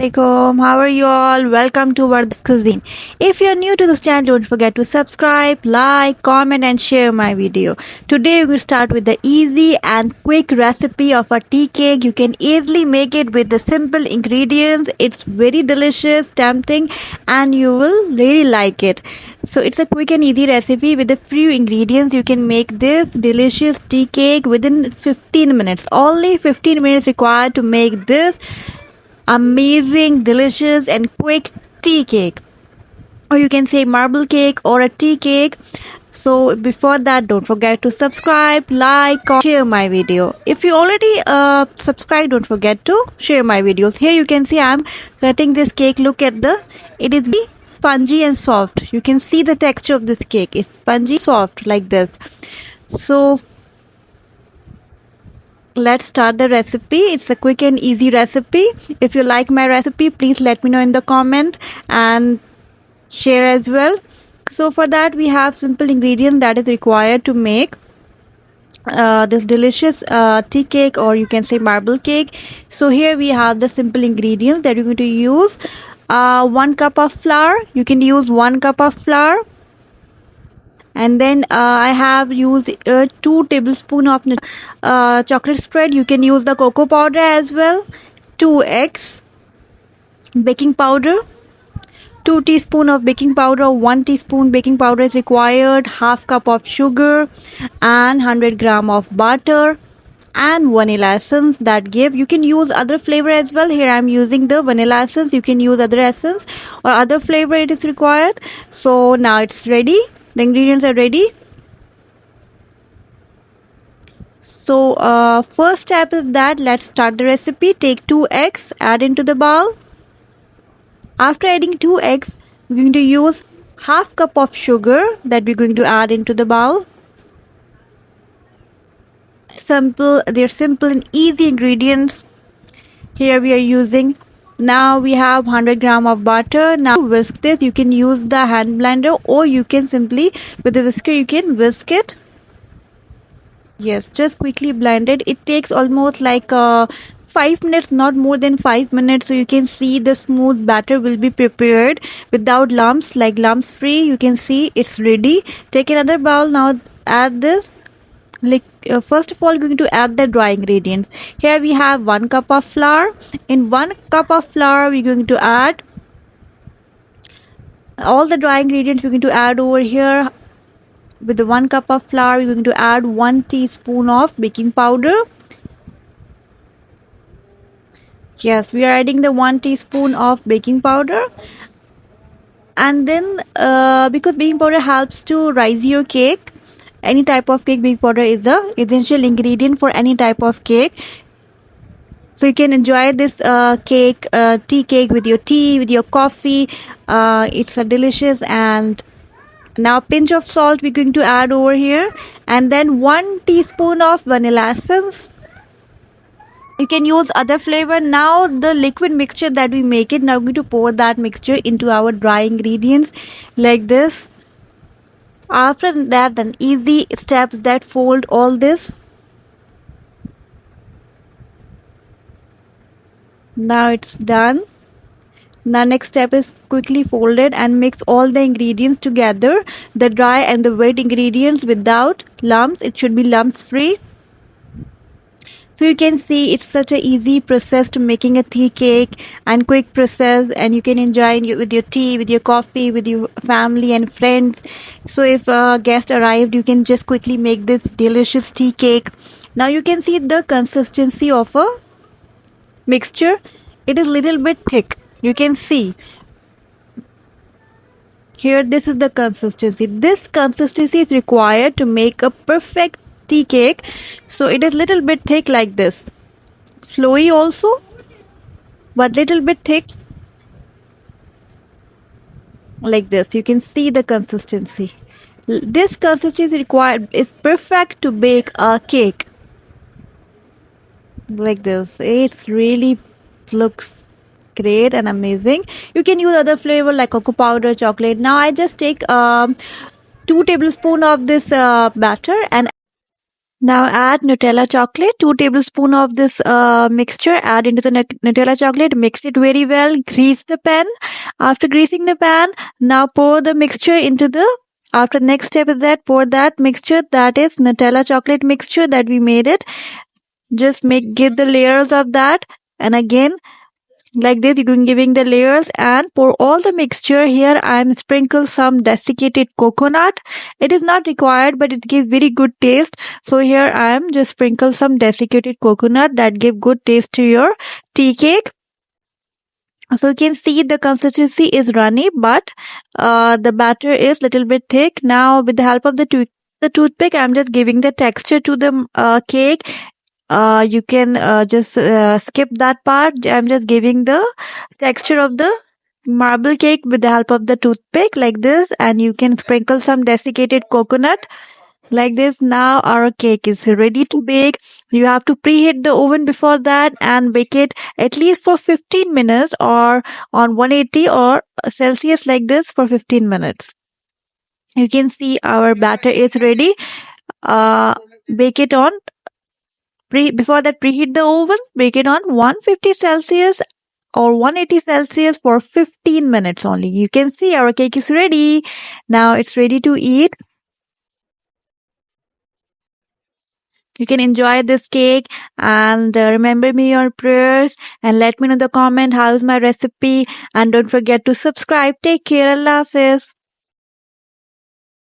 Assalamualaikum. How are you all? Welcome to Vard's Cuisine. If you're new to this channel, don't forget to subscribe, like, comment, and share my video. Today, we will start with the easy and quick recipe of a tea cake. You can easily make it with the simple ingredients. It's very delicious, tempting, and you will really like it. So, it's a quick and easy recipe with a few ingredients. You can make this delicious tea cake within 15 minutes. Only 15 minutes required to make this amazing, delicious, and quick tea cake, or you can say marble cake or a tea cake. So before that, don't forget to subscribe, like, comment, share my video. If you already subscribed, don't forget to share my videos. Here you can see I'm cutting this cake. Look at it is very spongy and soft. You can see the texture of this cake. It's spongy, soft like this. So let's start the recipe. It's a quick and easy recipe. If you like my recipe, please let me know in the comment and share as well. So for that, we have simple ingredient that is required to make this delicious tea cake, or you can say marble cake. So here we have the simple ingredients that you're going to use. 1 cup of flour. You can use 1 cup of flour. And then I have used 2 tablespoons of chocolate spread. You can use the cocoa powder as well. 2 eggs, baking powder, 2 teaspoons of baking powder, 1 teaspoon baking powder is required, half cup of sugar, and 100 gram of butter, and vanilla essence that give. You can use other flavor as well. Here I'm using the vanilla essence. You can use other essence or other flavor it is required. So now it's ready. The ingredients are ready. So first step is that let's start the recipe. Take 2 eggs, add into the bowl. After adding 2 eggs, we're going to use half cup of sugar that we're going to add into the bowl. They're simple and easy ingredients. Here we are using. Now we have 100 gram of butter. Now whisk this. You can use the hand blender, or you can simply with the whisker you can whisk it. Yes, just quickly blend it. It takes almost like 5 minutes, not more than 5 minutes. So you can see the smooth batter will be prepared without lumps, like lumps free. You can see it's ready. Take another bowl. Now add this. First of all, we're going to add the dry ingredients. Here we have 1 cup of flour. In 1 cup of flour, we're going to add all the dry ingredients. We're going to add over here. With the 1 cup of flour, we're going to add 1 teaspoon of baking powder. Yes, we are adding the 1 teaspoon of baking powder. And then because baking powder helps to rise your cake, any type of cake, baking powder is the essential ingredient for any type of cake. So you can enjoy this tea cake with your tea, with your coffee. It's a delicious. And now pinch of salt we're going to add over here, and then 1 teaspoon of vanilla essence. You can use other flavor. Now the liquid mixture that we make it, now we're going to pour that mixture into our dry ingredients like this. After that, then easy steps that fold all this. Now it's done. Now next step is quickly fold it and mix all the ingredients together, the dry and the wet ingredients without lumps. It should be lumps free. So you can see it's such an easy process to making a tea cake, and quick process, and you can enjoy it with your tea, with your coffee, with your family and friends. So if a guest arrived, you can just quickly make this delicious tea cake. Now you can see the consistency of a mixture. It is little bit thick. You can see here, this is the consistency. This consistency is required to make a perfect tea cake. So it is little bit thick like this, flowy also, but little bit thick like this. You can see the consistency. This consistency required is perfect to bake a cake like this. It's really looks great and amazing. You can use other flavor like cocoa powder, chocolate. Now I just take 2 tablespoons of this batter and Now add Nutella chocolate, 2 tablespoons of this mixture. Add into the Nutella chocolate, mix it very well, grease the pan. After greasing the pan, now pour the mixture into the, after next step is that pour that mixture, that is Nutella chocolate mixture that we made it. Just give the layers of that, and again like this you can giving the layers and pour all the mixture. Here I am sprinkle some desiccated coconut. It is not required but it gives very good taste, so here I am just sprinkle some desiccated coconut that give good taste to your tea cake. So you can see the consistency is runny, but the batter is little bit thick. Now with the help of the toothpick I'm just giving the texture to the cake. You can just skip that part. I'm just giving the texture of the marble cake with the help of the toothpick like this, and you can sprinkle some desiccated coconut like this. Now our cake is ready to bake. You have to preheat the oven before that and bake it at least for 15 minutes or on 180 or Celsius like this for 15 minutes. You can see our batter is ready. Bake it on before that, preheat the oven, bake it on 150 Celsius or 180 Celsius for 15 minutes only. You can see our cake is ready. Now it's ready to eat. You can enjoy this cake and remember me your prayers and let me know in the comment how's my recipe, and don't forget to subscribe. Take care. Allah Hafiz.